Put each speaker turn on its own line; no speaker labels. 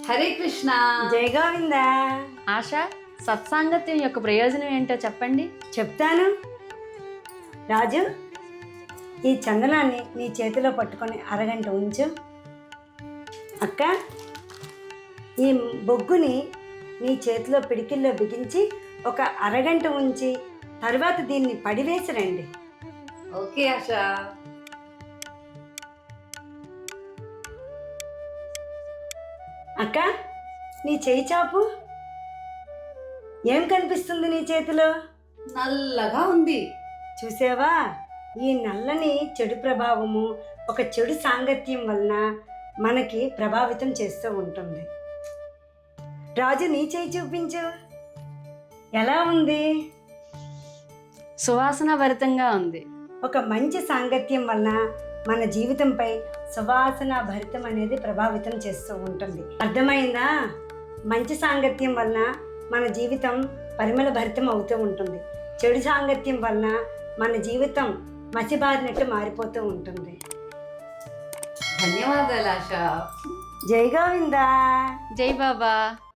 హరే కృష్ణ.
జై గోవింద.
ఆశ, సత్సాంగత్యం యొక్క ప్రయోజనం ఏంటో చెప్పండి.
చెప్తాను. రాజు, ఈ చందనాన్ని నీ చేతిలో పట్టుకొని అరగంట ఉంచు. అక్క, ఈ బొగ్గుని నీ చేతిలో పిడికిల్లో బిగించి ఒక అరగంట ఉంచి తర్వాత దీన్ని పడివేసి రండి.
ఓకే ఆశ.
అక్క, నీ చేయి చాపు. ఏం కనిపిస్తుంది నీ చేతిలో?
నల్లగా ఉంది.
చూసావా? ఈ నల్లని చెడు ప్రభావము ఒక చెడు సాంగత్యం వలన మనకి ప్రభావితం చేస్తూ ఉంటుంది. రాజు, నీ చేయి చూపించు. ఎలా ఉంది?
సువాసన భరితంగా ఉంది.
ఒక మంచి సాంగత్యం వలన మన జీవితంపై సువాసన భరితం అనేది ప్రభావితం చేస్తూ ఉంటుంది. అర్థమైందా? మంచి సాంగత్యం వలన మన జీవితం పరిమళ భరితం అవుతూ ఉంటుంది. చెడు సాంగత్యం వలన మన జీవితం మసిబారినట్టు మారిపోతూ ఉంటుంది.
ధన్యవాదాలు ఆశ.
జై గోవిందా.
జై బాబా.